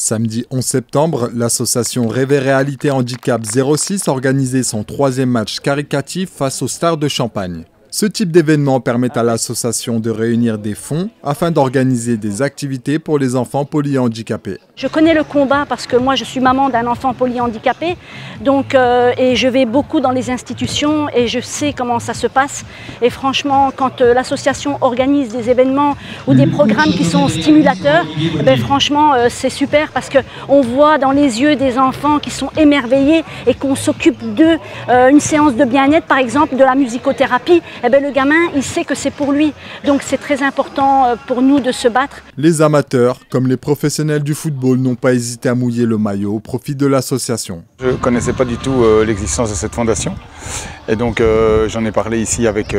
Samedi 11 septembre, l'association Rêve et Réalité Handicap 06 organisait son 3e match caritatif face aux Stars de Champagne. Ce type d'événement permet à l'association de réunir des fonds afin d'organiser des activités pour les enfants polyhandicapés. Je connais le combat parce que moi je suis maman d'un enfant polyhandicapé et je vais beaucoup dans les institutions et je sais comment ça se passe. Et franchement, quand l'association organise des événements ou des programmes qui sont stimulateurs, franchement c'est super parce qu'on voit dans les yeux des enfants qui sont émerveillés et qu'on s'occupe d'eux. Une séance de bien-être par exemple, de la musicothérapie, le gamin il sait que c'est pour lui. Donc c'est très important pour nous de se battre. Les amateurs comme les professionnels du football n'ont pas hésité à mouiller le maillot au profit de l'association. Je ne connaissais pas du tout l'existence de cette fondation et donc j'en ai parlé ici avec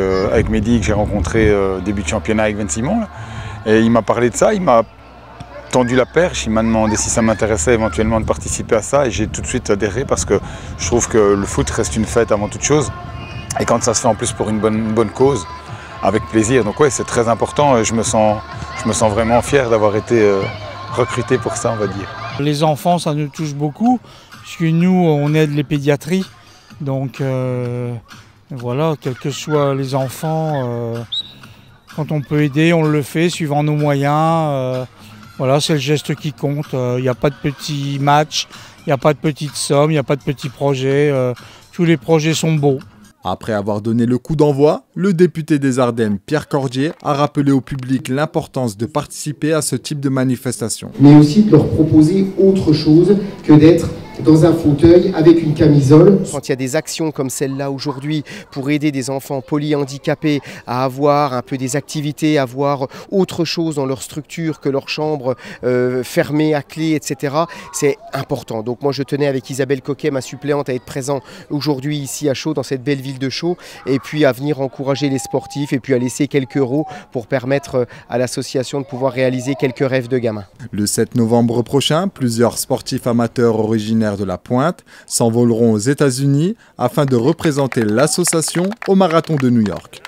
Mehdi que j'ai rencontré début de championnat avec Simon et il m'a parlé de ça, il m'a tendu la perche, il m'a demandé si ça m'intéressait éventuellement de participer à ça et j'ai tout de suite adhéré parce que je trouve que le foot reste une fête avant toute chose et quand ça se fait en plus pour une bonne cause, avec plaisir, donc ouais c'est très important, je me sens vraiment fier d'avoir été recruté pour ça, on va dire. Les enfants, ça nous touche beaucoup, puisque nous, on aide les pédiatries. Donc voilà, quels que soient les enfants, quand on peut aider, on le fait, suivant nos moyens. Voilà, c'est le geste qui compte. Il n'y a pas de petits matchs, il n'y a pas de petites sommes, il n'y a pas de petits projets. Tous les projets sont beaux. Après avoir donné le coup d'envoi, le député des Ardennes, Pierre Cordier, a rappelé au public l'importance de participer à ce type de manifestation. Mais aussi de leur proposer autre chose que d'être dans un fauteuil avec une camisole. Quand il y a des actions comme celle-là aujourd'hui pour aider des enfants polyhandicapés à avoir un peu des activités, à avoir autre chose dans leur structure que leur chambre fermée à clé, etc., c'est important. Donc moi je tenais avec Isabelle Coquet, ma suppléante, à être présent aujourd'hui ici à Chaux, dans cette belle ville de Chaux, et puis à venir encourager les sportifs et puis à laisser quelques euros pour permettre à l'association de pouvoir réaliser quelques rêves de gamins. Le 7 novembre prochain, plusieurs sportifs amateurs originaires de la Pointe s'envoleront aux États-Unis afin de représenter l'association au Marathon de New York.